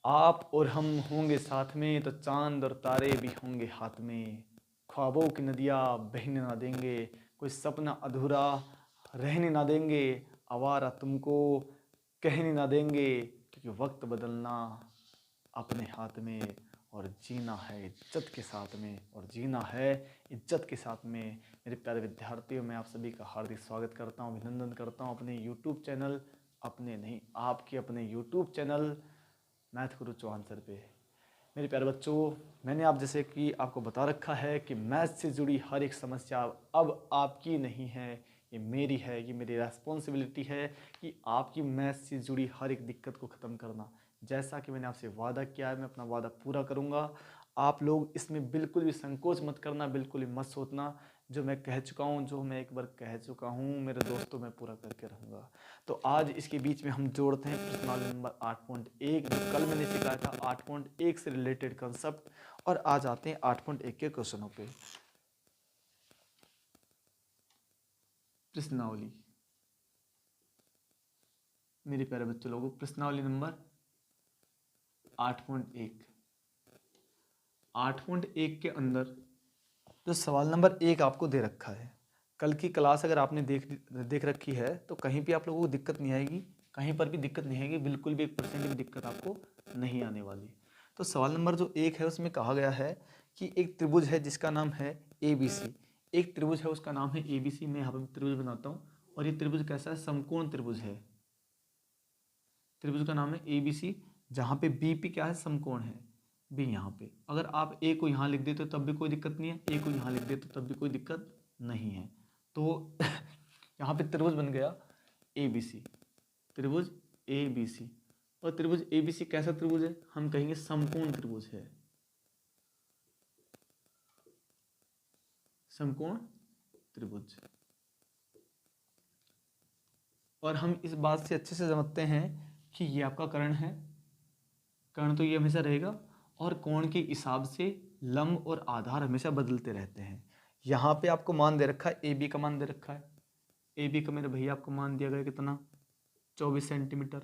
आप और हम होंगे साथ में तो चांद और तारे भी होंगे हाथ में। ख्वाबों की नदियाँ बहने ना देंगे, कोई सपना अधूरा रहने ना देंगे। आवारा तुमको कहने ना देंगे, क्योंकि वक्त बदलना अपने हाथ में। और जीना है इज्जत के साथ में, और जीना है इज्जत के साथ में। मेरे प्यारे विद्यार्थियों, मैं आप सभी का हार्दिक स्वागत करता हूँ, अभिनंदन करता हूँ अपने यूट्यूब चैनल, अपने नहीं आपके अपने यूट्यूब चैनल मैथ गुरु चौहान सर पे। मेरे प्यारे बच्चों, मैंने आप जैसे कि आपको बता रखा है कि मैथ से जुड़ी हर एक समस्या अब आपकी नहीं है, ये मेरी है, ये मेरी रेस्पॉन्सिबिलिटी है कि आपकी मैथ से जुड़ी हर एक दिक्कत को ख़त्म करना। जैसा कि मैंने आपसे वादा किया है, मैं अपना वादा पूरा करूँगा। आप लोग इसमें बिल्कुल भी संकोच मत करना, बिल्कुल भी मत सोचना। जो मैं कह चुका हूँ, जो मैं एक बार कह चुका हूँ मेरे दोस्तों, मैं पूरा करके रहूँगा। तो आज इसके बीच में हम जोड़ते हैं प्रश्नावली नंबर 8.1, जो कल मैंने सिखाया था 8.1 से रिलेटेड कंसेप्ट। और आज आते हैं 8.1 के क्वेश्चनों पे। प्रश्नावली, मेरे प्यारे बच्चों लोगों, प्रश्नावली नंबर 8.1। 8.1 के अंदर जो सवाल नंबर 1 आपको दे रखा है, कल की क्लास अगर आपने देख रखी है तो कहीं भी आप लोगों को दिक्कत नहीं आएगी, कहीं पर भी दिक्कत नहीं आएगी, बिल्कुल भी 1% भी दिक्कत आपको नहीं आने वाली। तो सवाल नंबर जो 1 है उसमें कहा गया है कि एक त्रिभुज है जिसका नाम है ABC। एक त्रिभुज है उसका नाम है ABC। मैं यहाँ पर त्रिभुज बनाता हूँ, और ये त्रिभुज कैसा है? समकोण त्रिभुज है। त्रिभुज का नाम है ABC, जहाँ पे BP क्या है? समकोण है। B यहाँ पे, अगर आप A को यहाँ लिख देते तो तब भी कोई दिक्कत नहीं है, A को यहाँ लिख देते तो तब भी कोई दिक्कत नहीं है। तो यहाँ पे त्रिभुज बन गया ABC, त्रिभुज ABC। और त्रिभुज ABC कैसा त्रिभुज है? हम कहेंगे समकोण त्रिभुज है, समकोण त्रिभुज। और हम इस बात से अच्छे से समझते हैं कि ये आपका कर्ण है, कर्ण तो ये हमेशा रहेगा, और कोण के हिसाब से लंब और आधार हमेशा बदलते रहते हैं। यहाँ पे आपको मान दे रखा है, ए बी का मान दे रखा है। ए बी का मेरे भैया आपको मान दिया गया कितना? 24 सेंटीमीटर।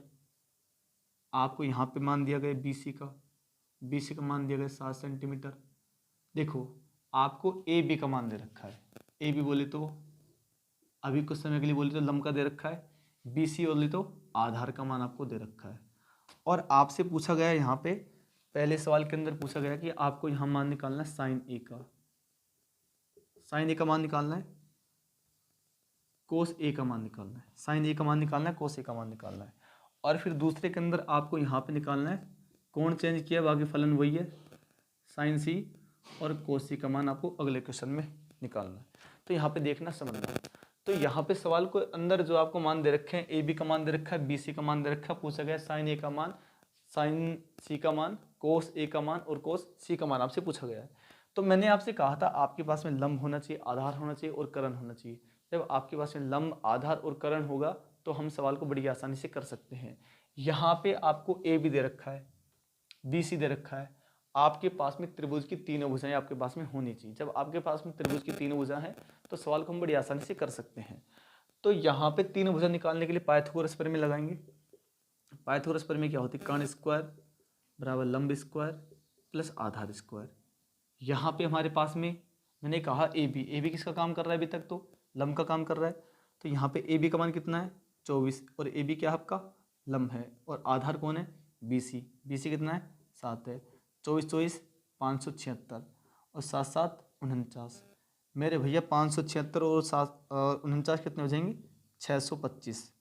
आपको यहाँ पे मान दिया गया बी सी का, बी सी का मान दिया गया 7 सेंटीमीटर। देखो, आपको ए बी का मान दे रखा है। ए बी बोले तो अभी कुछ समय के लिए बोले तो लंब का दे रखा है, बी सी बोले तो आधार का मान आपको दे रखा है। और आपसे पूछा गया यहाँ पे पहले सवाल के अंदर पूछा गया कि आपको यहाँ मान निकालना है साइन ए का, साइन ए का मान निकालना है, कोस ए का मान निकालना है, साइन ए का मान निकालना है, कोस ए का मान निकालना है। और फिर दूसरे के अंदर आपको यहाँ पे निकालना है, कोण चेंज किया, बाकी फलन वही है, साइन सी और कोस सी का मान आपको अगले क्वेश्चन में निकालना है। तो यहाँ पे देखना, समझना। तो यहाँ पे सवाल को अंदर जो आपको मान दे रखे हैं, ए बी का मान दे रखा है, बी सी का मान दे रखा है, पूछा गया साइन ए का मान, साइन सी का मान, कोस ए का मान और कोस सी का मान आपसे पूछा गया है। तो मैंने आपसे कहा था आपके पास में लंब होना चाहिए, आधार होना चाहिए और कर्ण होना चाहिए। जब आपके पास में लंब, आधार और कर्ण होगा तो हम सवाल को बड़ी आसानी से कर सकते हैं। यहाँ पे आपको ए भी दे रखा है, बी सी दे रखा है, आपके पास में त्रिभुज की तीनों भुजाएं आपके पास में होनी चाहिए। जब आपके पास में त्रिभुज की तीनों भुजाएं हैं तो सवाल को हम बड़ी आसानी से कर सकते हैं। तो यहाँ पे तीनों भुजा निकालने के लिए पाइथागोरस प्रमेय लगाएंगे। पाइथागोरस प्रमेय क्या होती है? कर्ण स्क्वायर बराबर लंब स्क्वायर प्लस आधार स्क्वायर। यहाँ पे हमारे पास में मैंने कहा ए बी किसका काम कर रहा है? अभी तक तो लंब का काम कर रहा है। तो यहाँ पे ए बी का मान कितना है? 24, और ए बी क्या है आपका? लंब है। और आधार कौन है? बी सी कितना है? 7 है। 24 576 और 7 7 49। मेरे भैया 576 और 49 कितने हो जाएंगे? 625।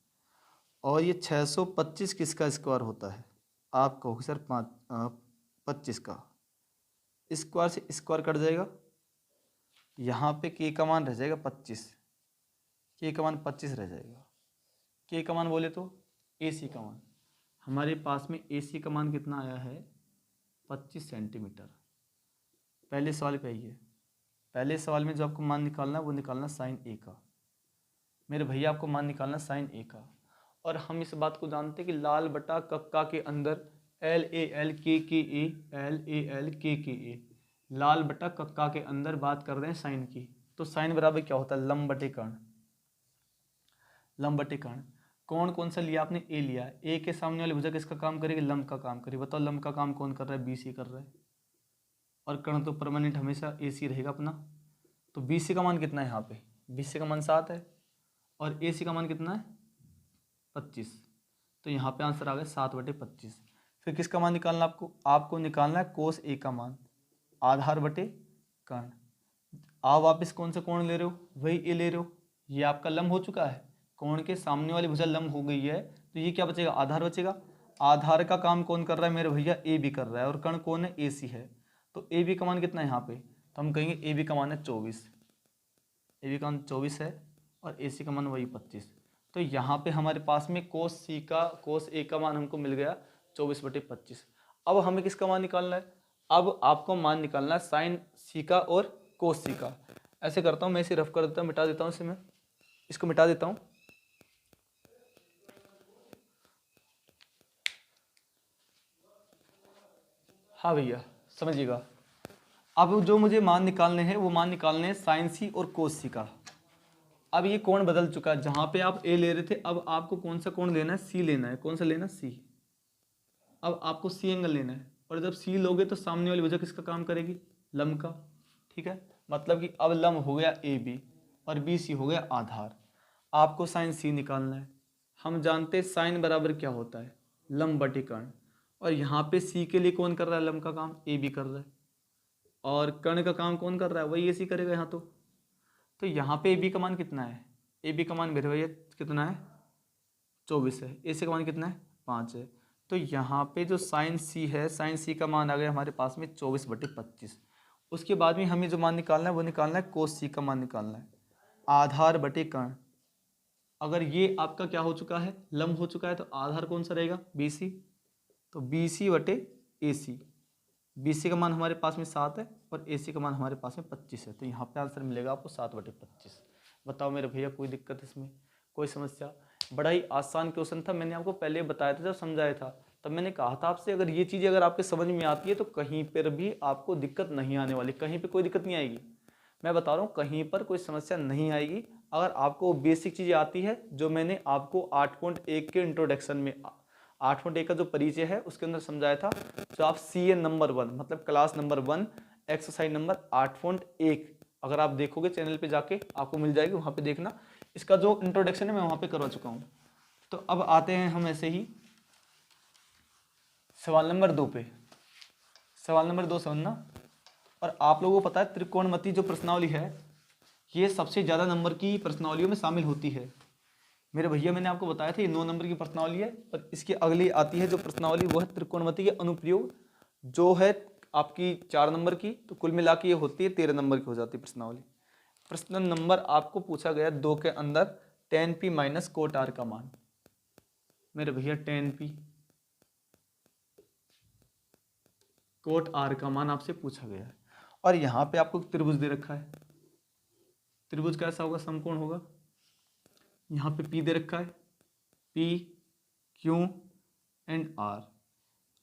और ये 625 किसका स्क्वायर होता है? आप कहोगे सर 25 का। स्क्वायर से स्क्वायर कट जाएगा, यहाँ पे के का मान रह जाएगा 25, के का मान 25 रह जाएगा। के का मान बोले तो ए सी का मान, हमारे पास में ए सी का मान कितना आया है? 25 सेंटीमीटर। पहले सवाल पे आइए, पहले सवाल में जो आपको मान निकालना है वो निकालना साइन ए का। मेरे भैया आपको मान निकालना साइन ए का। और हम इस बात को जानते हैं कि लाल बटा कक्का के अंदर एल ए एल के ए, एल ए एल के ए, लाल बटा कक्का के अंदर बात कर रहे हैं साइन की। तो साइन बराबर क्या होता है? लंब बटे कर्ण, लंब बटे कर्ण। कौन कौन सा लिया आपने, ए लिया है। ए के सामने वाली भुजा किसका काम करेगी, लंब का काम करेगी। बताओ लंब का काम कौन कर रहा है, बी सी कर रहा है। और कर्ण तो परमानेंट हमेशा ए सी रहेगा अपना। तो बी सी का मान कितना है यहाँ पे, बी सी का मान 7 है और ए सी का मान कितना है 25। तो यहाँ पे आंसर आ गया 7/25। फिर किसका मान निकालना आपको निकालना है कोस ए का मान, आधार बटे कर्ण। आप वापस कौन सा कोण ले रहे हो, वही ए ले रहे हो। ये आपका लंब हो चुका है, कोण के सामने वाली भुजा लंब हो गई है, तो ये क्या बचेगा, आधार बचेगा। आधार का काम कौन कर रहा है मेरे भैया, ए बी कर रहा है, और कर्ण कौन है, ए सी है। तो ए बी का मान कितना है यहाँ पे, तो हम कहेंगे ए बी का मान है 24। ए बी का मान 24 है और ए सी का मान वही 25। तो यहाँ पे हमारे पास में कोस ए का मान हमको मिल गया 24/25। अब हमें किसका मान निकालना है, अब आपको मान निकालना है साइन सी का और कोस सी का। ऐसे करता हूँ मैं, इसे रफ कर देता हूँ, मिटा देता हूँ इसे, मैं इसको मिटा देता हूँ। हाँ भैया समझिएगा, अब जो मुझे मान निकालने हैं वो मान निकालने हैं साइन सी और कोस सी का। अब ये कोण बदल चुका है, जहाँ पे आप ए ले रहे थे अब आपको कौन सा कोण लेना है, सी लेना है। कौन सा लेना है, सी। अब आपको सी एंगल लेना है, और जब सी लोगे तो सामने वाली वजह किसका काम करेगी, लंब का। ठीक है, मतलब कि अब लंब हो गया ए बी और बी सी हो गया आधार। आपको साइन सी निकालना है। हम जानते हैं साइन बराबर क्या होता है, लंब बटे कर्ण। और यहाँ पे सी के लिए कौन कर रहा है लंब का काम, ए बी कर रहा है, और कर्ण का काम कौन कर रहा है, वही ए सी करेगा यहाँ। तो यहाँ पे ए बी का मान कितना है, ए बी का मान मेरे भैया कितना है 24 है, ए सी का मान कितना है 5 है। तो यहाँ पे जो साइन सी है, साइन सी का मान आ गया हमारे पास में 24/25। उसके बाद में हमें जो मान निकालना है वो निकालना है कोस सी का मान निकालना है, आधार बटे कर्ण। अगर ये आपका क्या हो चुका है, लंब हो चुका है, तो आधार कौन सा रहेगा, बी सी। तो बी सी बटे ए सी, बी सी का मान हमारे पास में 7 है और ए सी का मान हमारे पास में 25 है। तो यहाँ पे आंसर मिलेगा आपको 7/25। बताओ मेरे भैया कोई दिक्कत इसमें, कोई समस्या। बड़ा ही आसान क्वेश्चन था, मैंने आपको पहले बताया था, जब समझाया था तब मैंने कहा था आपसे, अगर ये चीज़ें अगर आपके समझ में आती है तो कहीं पर भी आपको दिक्कत नहीं आने वाली, कहीं पर कोई दिक्कत नहीं आएगी। मैं बता रहा हूँ कहीं पर कोई समस्या नहीं आएगी अगर आपको बेसिक चीज़ें आती है, जो मैंने आपको 8.1 के इंट्रोडक्शन में 8.1 का जो परिचय है उसके अंदर समझाया था। जो आप CA नंबर 1 मतलब क्लास नंबर 1 एक्सरसाइज नंबर 8.1 अगर आप देखोगे चैनल पे जाके आपको मिल जाएगी, वहाँ पे देखना। इसका जो इंट्रोडक्शन है मैं वहाँ पे करवा चुका हूँ। तो अब आते हैं हम ऐसे ही सवाल नंबर 2 पे। सवाल नंबर 2 समझना। और आप लोगों को पता है त्रिकोणमिति जो प्रश्नावली है ये सबसे ज़्यादा नंबर की प्रश्नावलियों में शामिल होती है मेरे भैया। मैंने आपको बताया था ये 9 नंबर की प्रश्नावली है, और इसके अगली आती है जो प्रश्नावली वो है त्रिकोणमिति के अनुप्रयोग, जो है आपकी 4 नंबर की। तो कुल मिला के ये होती है 13 नंबर की हो जाती है प्रश्नावली। प्रश्न नंबर आपको पूछा गया 2 के अंदर tan p minus coat r का मान। मेरे भैया tan p कोट r का मान आपसे पूछा गया है, और यहाँ पे आपको त्रिभुज दे रखा है। त्रिभुज कैसा होगा, समकोण होगा। यहाँ पे P दे रखा है, P Q एंड R।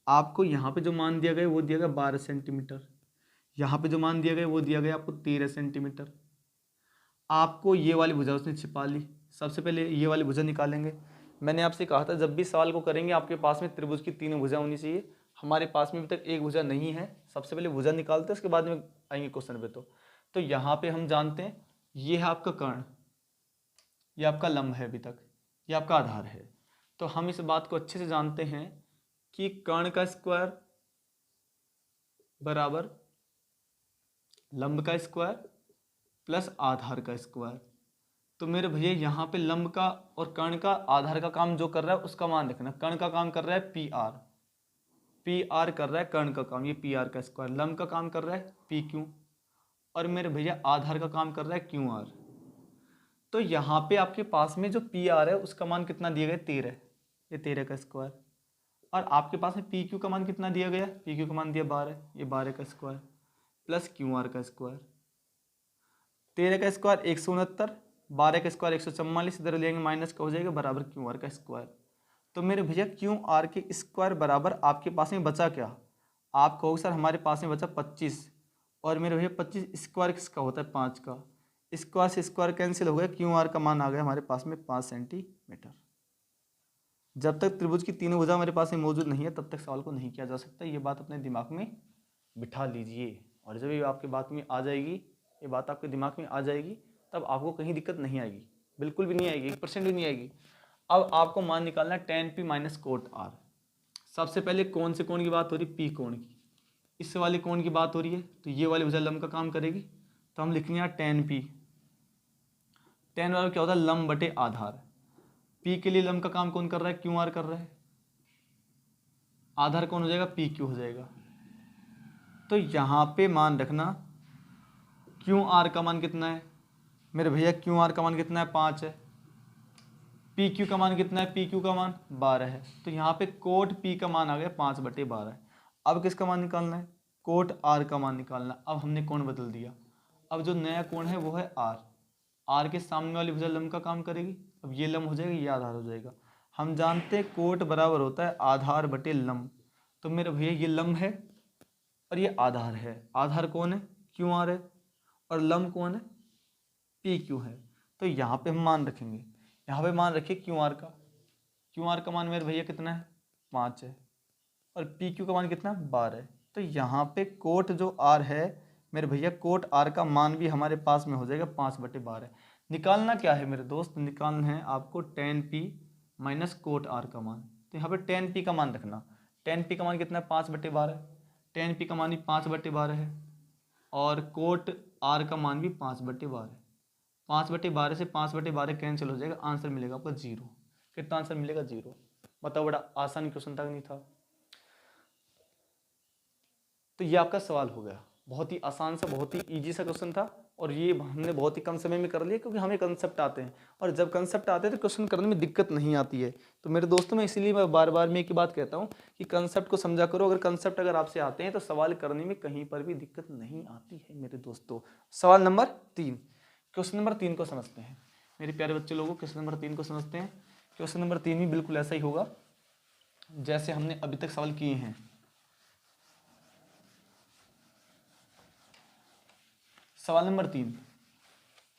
आपको यहाँ पे जो मान दिया गया वो दिया गया 12 सेंटीमीटर, यहाँ पे जो मान दिया गया वो दिया गया आपको 13 सेंटीमीटर। आपको ये वाली भुजा उसने छिपा ली। सबसे पहले ये वाली भुजा निकालेंगे। मैंने आपसे कहा था जब भी सवाल को करेंगे आपके पास में त्रिभुज की 3 भुजा होनी चाहिए। हमारे पास में अभी तक एक भुजा नहीं है, सबसे पहले भुजा निकालते हैं उसके बाद में आएंगे क्वेश्चन पे। तो यहाँ पे हम जानते हैं ये है आपका कर्ण, ये आपका लंब है, अभी तक ये आपका आधार है। तो हम इस बात को अच्छे से जानते हैं कि कर्ण का स्क्वायर बराबर लंब का स्क्वायर प्लस आधार का स्क्वायर। तो मेरे भैया यहाँ पे लंब का और कर्ण का आधार का काम जो कर रहा है उसका मान रखना। कर्ण का काम कर रहा है पी आर कर रहा है कर्ण का काम, ये पी आर का स्क्वायर। लंब का काम कर रहा है पी क्यू, और मेरे भैया आधार का काम कर रहा है क्यू आर। तो यहाँ पे आपके पास में जो पी आर है उसका मान कितना दिया गया 13, ये 13 का स्क्वायर। और आपके पास में पी क्यू का मान कितना दिया गया, पी क्यू का मान दिया 12, ये 12 का स्क्वायर प्लस क्यू आर का स्क्वायर। 13 का स्क्वायर 169, 12 का स्क्वायर 144, इधर लेंगे माइनस का हो जाएगा बराबर क्यू आर का स्क्वायर। तो मेरे भैया क्यू आर के स्क्वायर बराबर आपके पास में बचा क्या, आप कहोगे सर हमारे पास में बचा 25, और मेरे भैया 25 स्क्वायर किसका होता है 5 का। स्क्वायर से स्क्वायर कैंसिल हो गया, क्यू आर का मान आ गया हमारे पास में 5 सेंटीमीटर। जब तक त्रिभुज की तीनों भुजा मेरे पास में मौजूद नहीं है तब तक सवाल को नहीं किया जा सकता। ये बात अपने दिमाग में बिठा लीजिए, और जब ये आपके बात में आ जाएगी, ये बात आपके दिमाग में आ जाएगी, तब आपको कहीं दिक्कत नहीं आएगी, बिल्कुल भी नहीं आएगी, 1% भी नहीं आएगी। अब आपको मान निकालना है tan p minus coat r। सबसे पहले कौन से कोण की बात हो रही, p कोण की, इस वाले कोण की बात हो रही है, तो ये वाली भुजा लंब का काम करेगी, तो हम लिखेंगे यहाँ tan p। tan बराबर क्या होता है, लंब बटे आधार। p के लिए लंब का काम कौन कर रहा है, क्यू आर कर रहा है, आधार कौन हो जाएगा, पी क्यू हो जाएगा। तो यहाँ पे मान रखना क्यू आर का मान कितना है मेरे भैया, क्यू आर का मान कितना है, 5 है। पी क्यू का मान कितना है, पी क्यू का मान 12 है। तो यहाँ पे कोट पी का मान आ गया 5/12। अब किसका मान निकालना है, कोट आर का मान निकालना। अब हमने कोण बदल दिया, अब जो नया कोण है वो है आर। आर के सामने वाली भुजा लंब का काम करेगी, अब ये लंब हो जाएगा, ये आधार हो जाएगा। हम जानते हैं कोट बराबर होता है आधार बटे लंब, तो मेरे भैया ये लंब है और ये आधार है। आधार कौन है, क्यू आर है, और लंब कौन है, पी क्यू है। तो यहाँ पे हम मान रखेंगे, यहाँ पे मान रखिए क्यू आर का मान मेरे भैया कितना है, 5 है, और पी क्यू का मान कितना है, 12 है। तो यहाँ पे कोट जो आर है मेरे भैया, कोट आर का मान भी हमारे पास में हो जाएगा 5/12। निकालना क्या है मेरे दोस्त, निकालना है आपको tan p minus cot R का मान। तो यहाँ पे tan p का मान रखना, tan p का मान कितना है, 5/12। tan p का मान भी 5/12 है, और कोट आर का मान भी 5/12। 5/12 से 5/12 कैंसिल हो जाएगा, आंसर मिलेगा आपको 0। कितना आंसर मिलेगा, 0। बताओ, बड़ा आसान क्वेश्चन था कि नहीं था। तो ये आपका सवाल हो गया, बहुत ही आसान सा, बहुत ही इजी सा क्वेश्चन था, और ये हमने बहुत ही कम समय में कर लिया, क्योंकि हमें कंसेप्ट आते हैं, और जब कंसेप्ट आते हैं तो क्वेश्चन करने में दिक्कत नहीं आती है। तो मेरे दोस्तों, मैं इसीलिए मैं बार बार में एक ही बात कहता हूँ कि कंसेप्ट को समझा करो। अगर कंसेप्ट अगर आपसे आते हैं तो सवाल करने में कहीं पर भी दिक्कत नहीं आती है मेरे दोस्तों। सवाल नंबर 3, क्वेश्चन नंबर 3 को समझते हैं मेरे प्यारे बच्चे लोगों। क्वेश्चन नंबर 3 को समझते हैं। क्वेश्चन नंबर 3 भी बिल्कुल ऐसा ही होगा जैसे हमने अभी तक सवाल किए हैं। सवाल नंबर 3,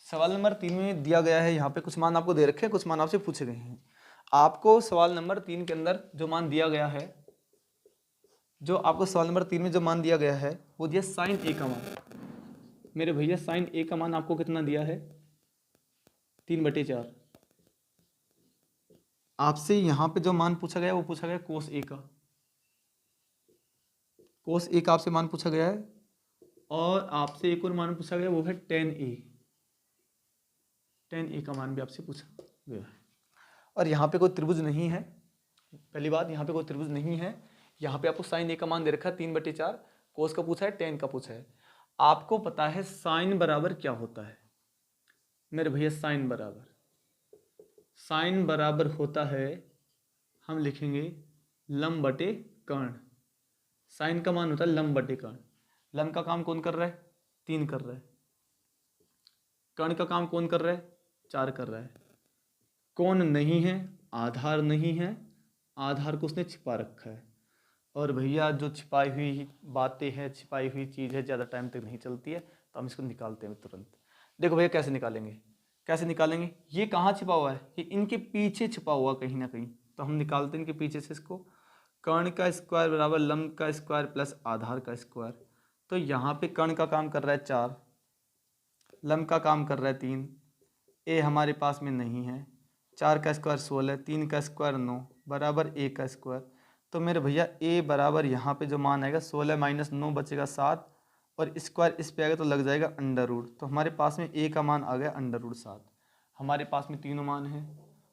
सवाल नंबर 3 में दिया गया है, यहाँ पे कुछ मान आपको दे रखे हैं, कुछ मान आपसे पूछे गए हैं। आपको सवाल नंबर 3 के अंदर जो मान दिया गया है, जो आपको सवाल नंबर 3 में जो मान दिया गया है वो दिया साइन ए का मान। मेरे भैया साइन ए का मान आपको कितना दिया है, 3/4। आपसे यहाँ पे जो मान पूछा गया वो पूछा गया कोस ए का। कोस ए का आपसे मान पूछा गया है, और आपसे एक और मान पूछा गया वो है tan a। tan a का मान भी आपसे पूछा गया है। और यहाँ पे कोई त्रिभुज नहीं है, पहली बात, यहाँ पे कोई त्रिभुज नहीं है। यहाँ पे आपको साइन ए का मान दे रखा है 3/4, कोस का पूछा है, tan का पूछा है। आपको पता है साइन बराबर क्या होता है मेरे भैया, साइन बराबर होता है, हम लिखेंगे लंब बटे कर्ण। साइन का मान होता है लंब बटे कर्ण। लंब का काम कौन कर रहा है, 3 कर रहा है। कर्ण का काम कौन कर रहा है, 4 कर रहा है। कोण नहीं है, आधार नहीं है, आधार को उसने छिपा रखा है। और भैया जो छिपाई हुई बातें हैं, छिपाई हुई चीज़ है, ज़्यादा टाइम तक नहीं चलती है, तो हम इसको निकालते हैं तुरंत। देखो भैया कैसे निकालेंगे, कैसे निकालेंगे, ये कहाँ छिपा हुआ है, ये इनके पीछे छिपा हुआ कहीं ना कहीं, तो हम निकालते हैं इनके पीछे से इसको। कर्ण का स्क्वायर बराबर लंब का स्क्वायर प्लस आधार का स्क्वायर। तो यहाँ पे कर्ण का काम कर रहा है 4, लंब का काम कर रहा है 3, ए हमारे पास में नहीं है, 4 का स्क्वायर 16, 3 का स्क्वायर 9 बराबर ए का स्क्वायर। तो मेरे भैया ए बराबर यहाँ पे जो मान आएगा 16 माइनस 9 बचेगा 7, और स्क्वायर इस पे आएगा तो लग जाएगा अंडर रूट। तो हमारे पास में ए का मान आ गया अंडर रूट 7। हमारे पास में तीनों मान है,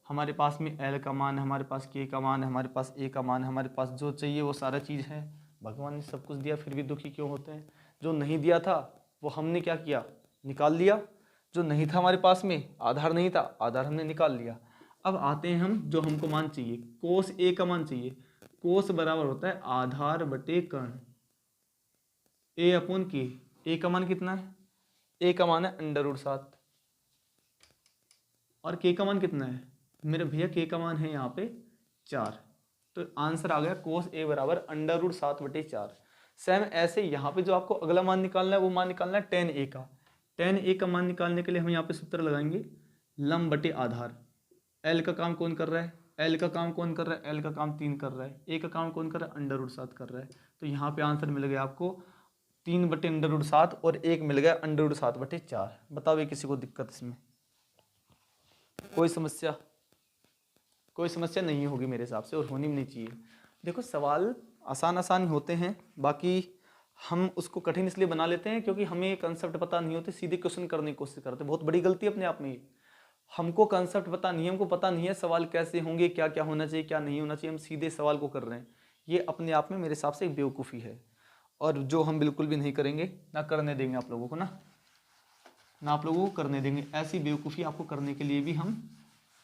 हमारे पास में एल का मान है, हमारे पास के का मान है, हमारे पास ए का मान है, हमारे पास जो चाहिए वो सारा चीज़ है। भगवान ने सब कुछ दिया फिर भी दुखी क्यों होते हैं। जो नहीं दिया था वो हमने क्या किया, निकाल लिया। जो नहीं था हमारे पास में, आधार नहीं था, आधार हमने निकाल लिया। अब आते हैं हम, जो हमको मान चाहिए, कोस ए का मान चाहिए। कोस बराबर होता है आधार बटे कर्ण, ए अपॉन के। ए का मान कितना है, ए का मान है अंडर रूट 7, और के का मान कितना है मेरे भैया, के का मान है यहाँ पे 4। तो आंसर आ गया कोस ए बराबर अंडर रूट 7/4। सेम ऐसे यहाँ पे जो आपको अगला मान निकालना है वो मान निकालना है tan a का। tan a मान निकालने के लिए हम यहाँ पे सूत्र लगाएंगे लंब बटे आधार। एल का काम कौन कर रहा है, एल का काम कौन कर रहा है, एल का काम 3 कर रहा है, ए का काम कौन कर रहा है, √7 कर रहा है। तो यहाँ पे आंसर मिल गया आपको 3/√7 और एक मिल गया √7/4। बताओ ये किसी को दिक्कत इसमें? कोई समस्या? कोई समस्या नहीं होगी मेरे हिसाब से, और होनी भी नहीं चाहिए। देखो सवाल आसान आसान होते हैं, बाकी हम उसको कठिन इसलिए बना लेते हैं क्योंकि हमें कंसेप्ट पता नहीं होते, सीधे क्वेश्चन करने की कोशिश करते हैं। बहुत बड़ी गलती है अपने आप में ये। हमको कंसेप्ट पता नहीं है, हमको पता नहीं है सवाल कैसे होंगे, क्या क्या होना चाहिए क्या नहीं होना चाहिए, हम सीधे सवाल को कर रहे हैं। ये अपने आप में मेरे हिसाब से एक बेवकूफ़ी है, और जो हम बिल्कुल भी नहीं करेंगे, ना करने देंगे आप लोगों को, ना आप लोगों को करने देंगे। ऐसी बेवकूफ़ी आपको करने के लिए भी हम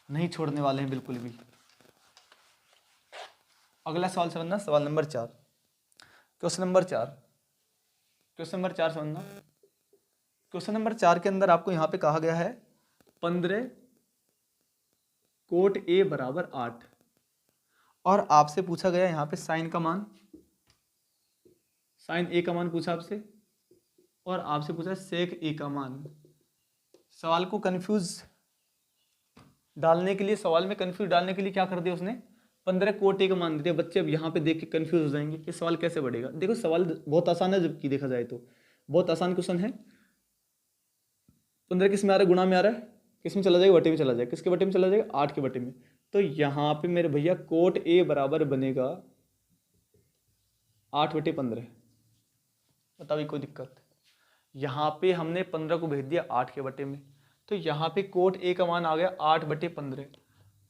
नहीं छोड़ने वाले हैं बिल्कुल भी। अगला सवाल समझना, सवाल number 4, question number 4, question number 4 समझना। क्वेश्चन नंबर 4 के अंदर आपको यहाँ पे कहा गया है 15 कोट ए बराबर 8, और आपसे पूछा गया यहाँ पे साइन का मान, साइन ए का मान पूछा आपसे, और आपसे पूछा सेक ए का मान। सवाल को कंफ्यूज डालने के लिए, सवाल में कंफ्यूज डालने के लिए क्या कर दिया उसने, 15 कोट ए का मान दे दिया। बच्चे अब यहाँ पे देख के कंफ्यूज हो जाएंगे कि सवाल कैसे बढ़ेगा। देखो सवाल बहुत आसान है, जबकि देखा जाए तो बहुत आसान क्वेश्चन है। 15 किस में आ रहा है, गुणा में आ रहा है, किस में चला जाएगा, बटे में चला जाएगा, किसके बटे में चला जाएगा, 8 के बटे में। तो यहाँ पे मेरे भैया कोट ए बराबर बनेगा 8/15। बताइए कोई दिक्कत? यहाँ पे हमने 15 को भेज दिया 8 के बटे में, तो यहाँ पे कोट ए का मान आ गया 8/15।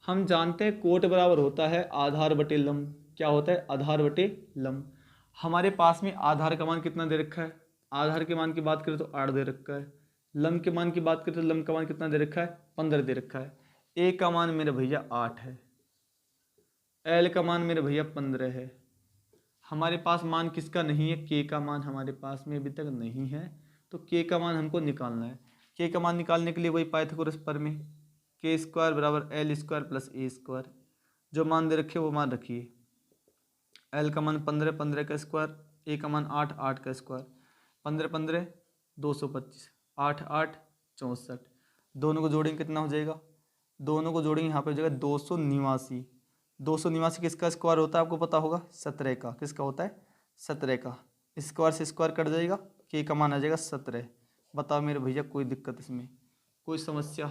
हम जानते हैं कोट बराबर होता है आधार बटे लंब। क्या होता है, आधार बटे लंब। हमारे पास में आधार का मान कितना दे रखा है, आधार के मान की बात करें तो 8 दे रखा है। लंब के मान की बात करें तो लंब का मान कितना दे रखा है, 15 दे रखा है। ए का मान मेरे भैया 8 है, एल का मान मेरे भैया 15 है। हमारे पास मान किसका नहीं है, के का मान हमारे पास में अभी तक नहीं है, तो के का मान हमको निकालना है। के का मान निकालने के लिए वही पाइथागोरस प्रमेय, के स्क्वायर बराबर एल स्क्वायर प्लस ए स्क्वायर। जो मान दे रखे वो मान रखिए। एल का मान 15, 15 का स्क्वायर, ए का मान 8, 8 का स्क्वायर। 15 15 225, 8 8 64। दोनों को जोड़ेंगे कितना हो जाएगा, दोनों को जोड़ेंगे यहाँ पे हो जाएगा 289। 289 किसका स्क्वायर होता है आपको पता होगा, 17 का। किसका होता है, 17 का। स्क्वायर से स्क्वायर कट जाएगा, के का मान आ जाएगा 17। बताओ मेरे भैया कोई दिक्कत इसमें, कोई समस्या?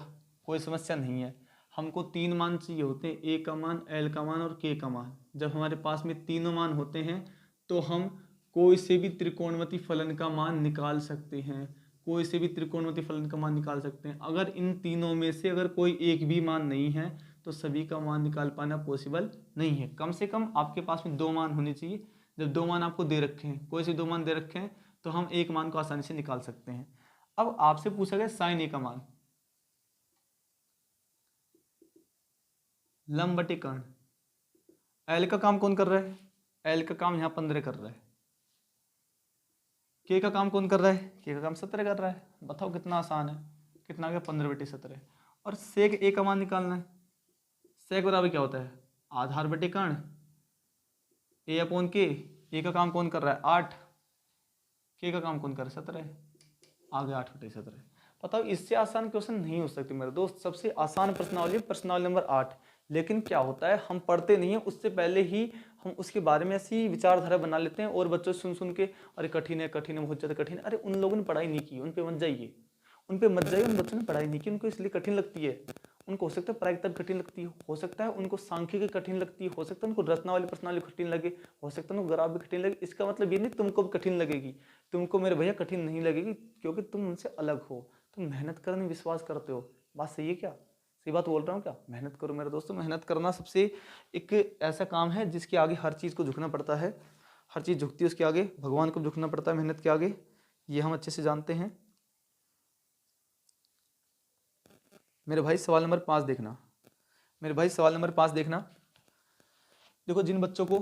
कोई समस्या नहीं है। हमको 3 मान चाहिए होते हैं, ए का मान, एल का मान और के का मान। जब हमारे पास में तीनों मान होते हैं तो हम कोई से भी त्रिकोणमिति फलन का मान निकाल सकते हैं, कोई से भी त्रिकोणमिति फलन का मान निकाल सकते हैं। अगर इन तीनों में से अगर कोई एक भी मान नहीं है तो सभी का मान निकाल पाना पॉसिबल नहीं है। कम से कम आपके पास में 2 मान होने चाहिए। जब 2 मान आपको दे रखे हैं, कोई से 2 मान दे रखे हैं, तो हम एक मान को आसानी से निकाल सकते हैं। अब आपसे पूछा गया साइन ए का मान, लंब बटे कर्ण। एल का काम कौन कर रहा है, एल का काम यहाँ 15 कर रहा है। के का काम कौन कर रहा है, के का काम 17 कर रहा है। बताओ कितना आसान है, कितना आ गया 15/17। और सेक ए का मान निकालना है। सेक बराबर क्या होता है, आधार बटे कर्ण, ए अपॉन के। ए का काम कौन कर रहा है 8, के का काम कौन कर रहा है 17, आ गया 8/17। बताओ इससे आसान क्वेश्चन नहीं हो सकते मेरे दोस्त। सबसे आसान प्रश्नावली प्रश्नावली नंबर 8। लेकिन क्या होता है, हम पढ़ते नहीं है, उससे पहले ही हम उसके बारे में ऐसी विचारधारा बना लेते हैं, और बच्चों सुन सुन के अरे कठिन है कठिन है बहुत ज़्यादा कठिन है। अरे उन लोगों ने पढ़ाई नहीं की, उन पे मत जाइए, उन पे मत जाइए। उन बच्चों ने पढ़ाई नहीं की, उनको इसलिए कठिन लगती है। उनको हो सकता है प्रायिकता कठिन लगती हो सकता है उनको सांख्यिकी कठिन लगती है, हो सकता है उनको रचना वाली प्रश्नावली कठिन लगे, हो सकता है उनको ग्राफ भी कठिन लगे। इसका मतलब ये नहीं तुमको भी कठिन लगेगी, तुमको मेरे भैया कठिन नहीं लगेगी, क्योंकि तुम उनसे अलग हो, तुम मेहनत करने विश्वास करते हो। बात सही है क्या, सही बात बोल रहा हूँ क्या? मेहनत करो मेरे दोस्तों। मेहनत करना सबसे एक ऐसा काम है जिसके आगे हर चीज़ को झुकना पड़ता है, हर चीज़ झुकती है उसके आगे, भगवान को झुकना पड़ता है मेहनत के आगे, ये हम अच्छे से जानते हैं। मेरे भाई सवाल नंबर 5 देखना, मेरे भाई सवाल नंबर 5 देखना। देखो जिन बच्चों को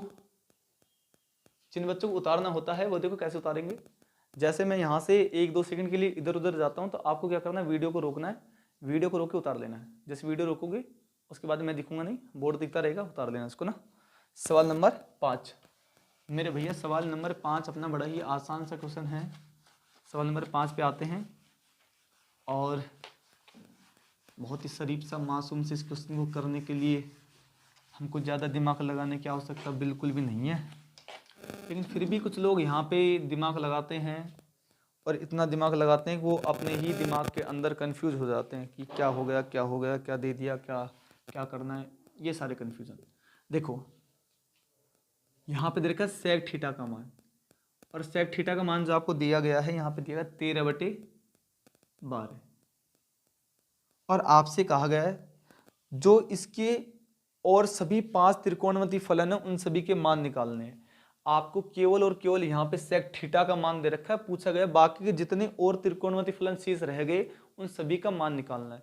उतारना होता है वो देखो कैसे उतारेंगे। जैसे मैं यहाँ से 1-2 सेकंड के लिए इधर उधर जाता हूँ, तो आपको क्या करना है, वीडियो को रोकना है, वीडियो को रोक के उतार लेना है। जैसे वीडियो रोकोगे उसके बाद मैं दिखूंगा नहीं, बोर्ड दिखता रहेगा, उतार लेना इसको ना। सवाल नंबर 5 मेरे भैया, सवाल नंबर 5 अपना बड़ा ही आसान सा क्वेश्चन है। सवाल नंबर 5 पे आते हैं, और बहुत ही शरीफ सा मासूम से इस क्वेश्चन को करने के लिए हमको ज़्यादा दिमाग लगाने की आवश्यकता बिल्कुल भी नहीं है, लेकिन फिर भी कुछ लोग यहाँ पे दिमाग लगाते हैं और इतना दिमाग लगाते हैं कि वो अपने ही दिमाग के अंदर कंफ्यूज हो जाते हैं कि क्या हो गया, क्या हो गया, क्या दे दिया, क्या क्या करना है, ये सारे कन्फ्यूजन। देखो यहाँ पे देखा सेक थीटा का मान, और सेक थीटा का मान जो आपको दिया गया है यहाँ पे दिया गया 13/12, और आपसे कहा गया है जो इसके और सभी 5 त्रिकोणमितीय फलन है उन सभी के मान निकालने हैं। आपको केवल और केवल यहाँ पे सेक थीटा का मान दे रखा है, पूछा गया बाकी के जितने और त्रिकोणमितीय फलन शेष रह गए उन सभी का मान निकालना है।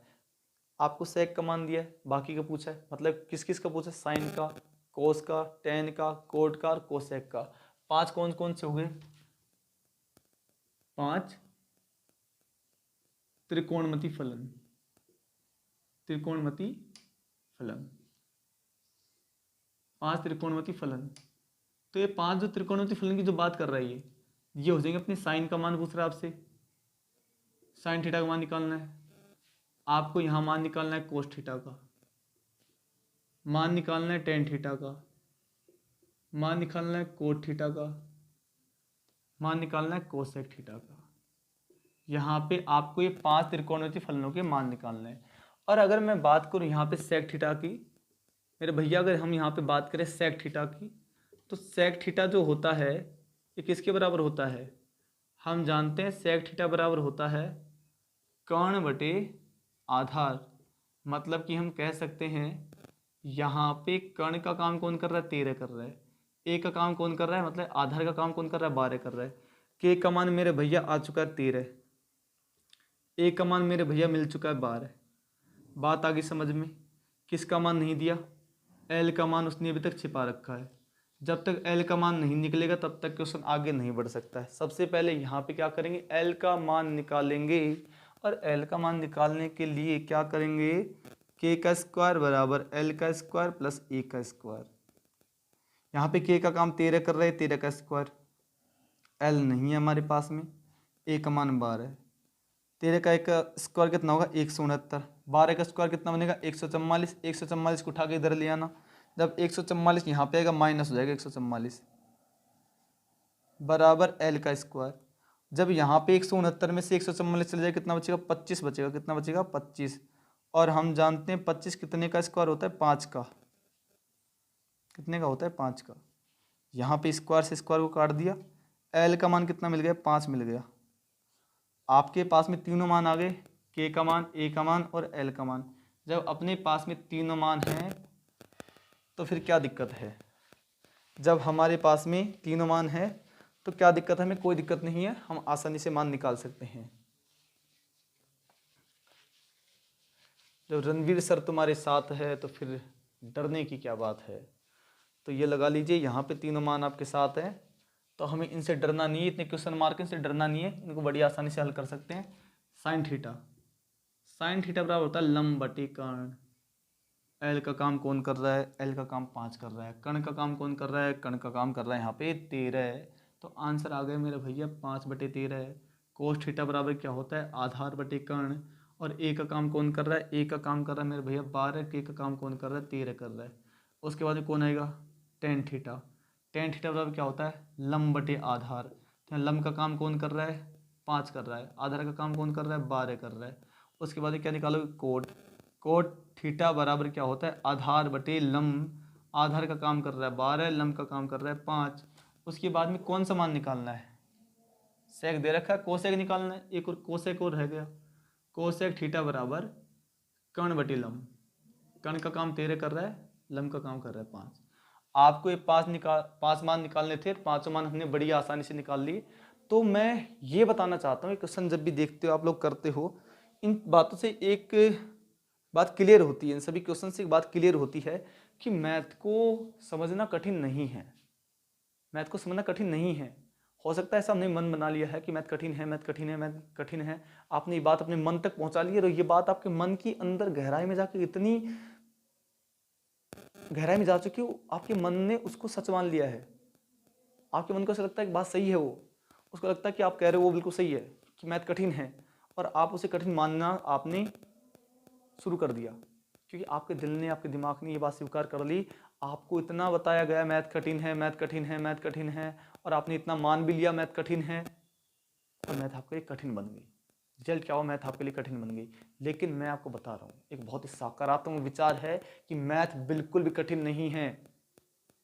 आपको सेक का मान दिया है, बाकी का पूछा है, मतलब किस किस का पूछा है, साइन का, कोस का, टेन का, कोट का और कोसेक का। 5 कौन कौन से हो गए, 5 त्रिकोणमितीय फलन, त्रिकोणमितीय फलन, 5 त्रिकोणमितीय फलन। तो ये 5 जो त्रिकोणमितीय फलन की जो बात कर रही है ये हो जाएंगे अपने साइन का मान पूछ रहा है आपसे, साइन थीटा का मान निकालना है। आपको यहाँ मान निकालना है कोस थीटा का, मान निकालना है टेन थीटा का, मान निकालना है कोट थीटा का, मान निकालना है कोसेक थीटा का। यहाँ पे आपको ये 5 त्रिकोणमितीय फलनों के मान निकालने हैं। और अगर मैं बात करूँ यहाँ पे सेक थीटा की, मेरे भैया अगर हम यहाँ पे बात करें सेक थीटा की, तो सेक थीटा जो होता है ये किसके बराबर होता है, हम जानते हैं सेक थीटा बराबर होता है कर्ण बटे आधार। मतलब कि हम कह सकते हैं यहाँ पे कर्ण का काम कौन कर रहा है, 13 कर रहा है, ए का काम कौन कर रहा है, मतलब आधार का काम कौन कर रहा है, 12 कर रहा है। के का मान मेरे भैया आ चुका है 13, ए का मान मेरे भैया मिल चुका है 12। बात आ गई समझ में। किसका मान नहीं दिया, एल का मान उसने अभी तक छिपा रखा है। जब तक एल का मान नहीं निकलेगा तब तक क्वेश्चन आगे नहीं बढ़ सकता है। सबसे पहले यहाँ पे क्या करेंगे, एल का मान निकालेंगे, और एल का मान निकालने के लिए क्या करेंगे, के का स्क्वायर बराबर एल का स्क्वायर प्लस ए का स्क्वायर। यहाँ पे के का काम 13 कर रहे हैं, 13 का स्क्वायर, एल नहीं है हमारे पास में, ए का मान 12 है, 13 का एक का स्क्वायर कितना होगा 169, 12 का स्क्वायर कितना बनेगा 144, 144 को उठा के इधर ले आना। जब 144 यहाँ पे आएगा माइनस हो जाएगा 144 बराबर एल का स्क्वायर। जब यहाँ पे 169 में से 144 चले जाए कितना बचेगा, 25 बचेगा, कितना बचेगा 25। और हम जानते हैं 25 कितने का स्क्वायर होता है, 5 का। कितने का होता है, 5 का। यहाँ पे स्क्वायर से स्क्वायर को काट दिया, एल का मान कितना मिल गया, 5 मिल गया। आपके पास में तीनों मान आ गए, के का मान, ए का मान और एल का मान। जब अपने पास में तीनों मान हैं तो फिर क्या दिक्कत है, जब हमारे पास में तीनों मान है तो क्या दिक्कत है, हमें कोई दिक्कत नहीं है, हम आसानी से मान निकाल सकते हैं। जब रणवीर सर तुम्हारे साथ है तो फिर डरने की क्या बात है। तो ये लगा लीजिए यहाँ पे तीनों मान आपके साथ हैं, तो हमें इनसे डरना नहीं है, इतने क्वेश्चन मार्क इनसे डरना नहीं है, इनको बड़ी आसानी से हल कर सकते हैं। साइन थीटा, साइन थीटा बराबर होता है लंब बटे कर्ण। एल का काम कौन कर रहा है, एल का काम 5 कर रहा है। कर्ण का काम कौन कर रहा है, कर्ण का काम कर रहा है यहाँ पे 13 है। तो आंसर आ गया मेरे भैया 5/13 है। कोस थीटा बराबर क्या होता है, आधार बटे कर्ण। और ए का काम कौन कर रहा है, ए का काम कर रहा है मेरे भैया 12, के का काम कौन कर रहा है 13 कर रहा है। उसके बाद में कौन आएगा, टेन थीटा। टेन थीटा बराबर क्या होता है, लंब बटे आधार। तो लंब का काम कौन कर रहा है, 5 कर रहा है, आधार का काम कौन कर रहा है, 12 कर रहा है। उसके बाद क्या निकालोगे, कोट। कोट थीटा बराबर क्या होता है, आधार बटे लंब। आधार का काम कर रहा है 12, लंब का काम कर रहा है 5। उसके बाद में कौन सा मान निकालना है, सेक दे रखा है, कोसेक निकालना है। एक और कोसेक और रह गया, कोसेक थीटा बराबर कर्ण बटे लंब। कर्ण का काम 13 कर रहा है, लंब का काम कर रहा है 5। आपको ये 5 मान निकालने थे, 5 मान हमने बड़ी आसानी से निकाल लिए। तो मैं ये बताना चाहता हूँ, क्वेश्चन जब भी देखते हो आप लोग करते हो, इन बातों से एक बात क्लियर होती है, इन सभी क्वेश्चन से एक बात क्लियर होती है कि मैथ को समझना कठिन नहीं है। मैथ को समझना कठिन नहीं है। हो सकता है ऐसा हमने मन बना लिया है कि मैथ कठिन है, मैथ कठिन है, मैथ कठिन है। आपने ये बात अपने मन तक पहुंचा ली है, और ये बात आपके मन की अंदर गहराई में जाकर इतनी गहराई में जा चुकी हो, आपके मन ने उसको सच मान लिया है। आपके मन को ऐसा लगता है कि बात सही है, वो उसको लगता है कि आप कह रहे हो वो बिल्कुल सही है कि मैथ कठिन है, और आप उसे कठिन मानना आपने शुरू कर दिया। क्योंकि आपके दिल ने, आपके दिमाग ने ये बात स्वीकार कर ली, आपको इतना बताया गया मैथ कठिन है, मैथ कठिन है, मैथ कठिन है, और आपने इतना मान भी लिया मैथ कठिन है, और मैथ आपके लिए कठिन बन गई। रिजल्ट क्या हो, मैथ आपके लिए कठिन बन गई। लेकिन मैं आपको बता रहा हूँ, एक बहुत ही सकारात्मक विचार है कि मैथ बिल्कुल भी कठिन नहीं है।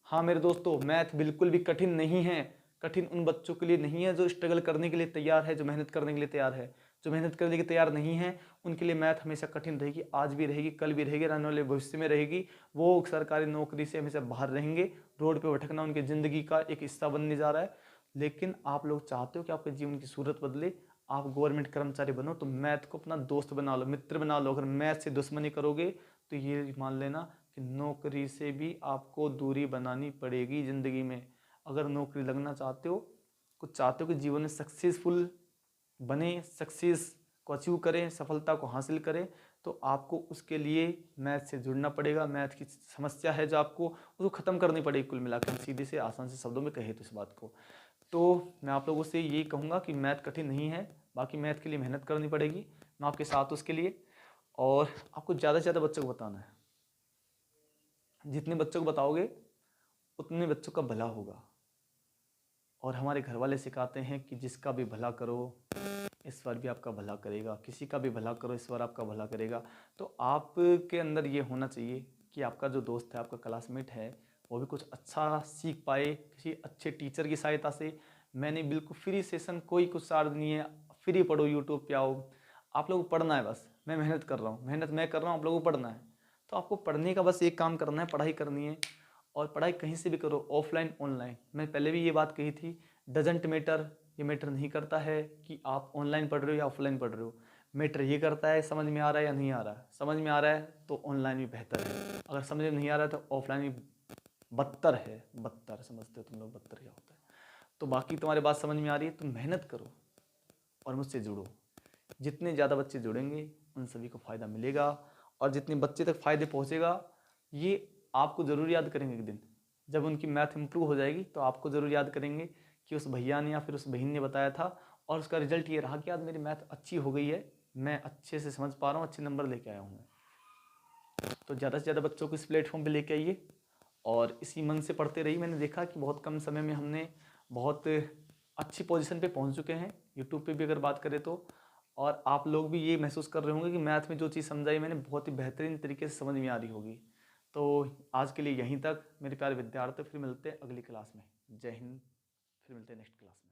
हाँ मेरे दोस्तों, मैथ बिल्कुल भी कठिन नहीं है। कठिन उन बच्चों के लिए नहीं है जो स्ट्रगल करने के लिए तैयार है, जो मेहनत करने के लिए तैयार है। जो मेहनत करने के तैयार नहीं है उनके लिए मैथ हमेशा कठिन रहेगी, आज भी रहेगी, कल भी रहेगी, आने वाले भविष्य में रहेगी। वो सरकारी नौकरी से हमेशा बाहर रहेंगे, रोड पे भटकना उनकी ज़िंदगी का एक हिस्सा बनने जा रहा है। लेकिन आप लोग चाहते हो कि आपके जीवन की सूरत बदले, आप गवर्नमेंट कर्मचारी बनो, तो मैथ को अपना दोस्त बना लो, मित्र बना लो। अगर मैथ से दुश्मनी करोगे तो ये मान लेना कि नौकरी से भी आपको दूरी बनानी पड़ेगी ज़िंदगी में। अगर नौकरी लगना चाहते हो, कुछ चाहते हो कि जीवन में सक्सेसफुल बने, सक्सेस को अचीव करें, सफलता को हासिल करें, तो आपको उसके लिए मैथ से जुड़ना पड़ेगा। मैथ की समस्या है जो आपको उसको ख़त्म करनी पड़ेगी। कुल मिलाकर हम सीधे से आसान से शब्दों में कहें तो इस बात को, तो मैं आप लोगों से यही कहूँगा कि मैथ कठिन नहीं है, बाकी मैथ के लिए मेहनत करनी पड़ेगी। मैं आपके साथ उसके लिए, और आपको ज़्यादा से ज़्यादा बच्चों को बताना है। जितने बच्चों को बताओगे उतने बच्चों का भला होगा। और हमारे घर वाले सिखाते हैं कि जिसका भी भला करो ईश्वर भी आपका भला करेगा, किसी का भी भला करो ईश्वर आपका भला करेगा। तो आपके अंदर ये होना चाहिए कि आपका जो दोस्त है, आपका क्लासमेट है, वो भी कुछ अच्छा सीख पाए किसी अच्छे टीचर की सहायता से। मैंने बिल्कुल फ्री सेशन, कोई कुछ चार्ज नहीं है, फ्री पढ़ो, यूट्यूब पे आओ, आप लोगों को पढ़ना है बस। मैं मेहनत कर रहा हूँ, मेहनत मैं कर रहा हूँ, आप लोगों को पढ़ना है। तो आपको पढ़ने का बस एक काम करना है, पढ़ाई करनी है। और पढ़ाई कहीं से भी करो, ऑफलाइन ऑनलाइन, मैं पहले भी ये बात कही थी, डजेंट मैटर, ये मैटर नहीं करता है कि आप ऑनलाइन पढ़ रहे हो या ऑफलाइन पढ़ रहे हो। मैटर ये करता है समझ में आ रहा है या नहीं आ रहा है। समझ में आ रहा है तो ऑनलाइन भी बेहतर है, अगर समझ में नहीं आ रहा है तो ऑफलाइन भी बदतर है। बदतर समझते हो तुम लोग बदतर क्या होता है? तो बाकी तुम्हारी बात समझ में आ रही है, तुम मेहनत करो और मुझसे जुड़ो। जितने ज़्यादा बच्चे जुड़ेंगे उन सभी को फ़ायदा मिलेगा, और जितने बच्चे तक फ़ायदे पहुँचेगा ये आपको ज़रूर याद करेंगे। एक दिन जब उनकी मैथ इंप्रूव हो जाएगी तो आपको ज़रूर याद करेंगे कि उस भैया ने या फिर उस बहन ने बताया था, और उसका रिजल्ट ये रहा कि आज मेरी मैथ अच्छी हो गई है, मैं अच्छे से समझ पा रहा हूँ, अच्छे नंबर लेके आया हूँ मैं। तो ज़्यादा से ज़्यादा बच्चों को इस प्लेटफॉर्म पे लेके आइए और इसी मन से पढ़ते रहिए। मैंने देखा कि बहुत कम समय में हमने बहुत अच्छी पोजीशन पे पहुंच चुके हैं, यूट्यूब पे भी अगर बात करें तो। और आप लोग भी ये महसूस कर रहे होंगे कि मैथ में जो चीज़ समझाई मैंने बहुत ही बेहतरीन तरीके से समझ में आ रही होगी। तो आज के लिए यहीं तक मेरे प्यारे विद्यार्थी, फिर मिलते हैं अगली क्लास में। जय हिंद, फिर मिलते हैं नेक्स्ट क्लास में।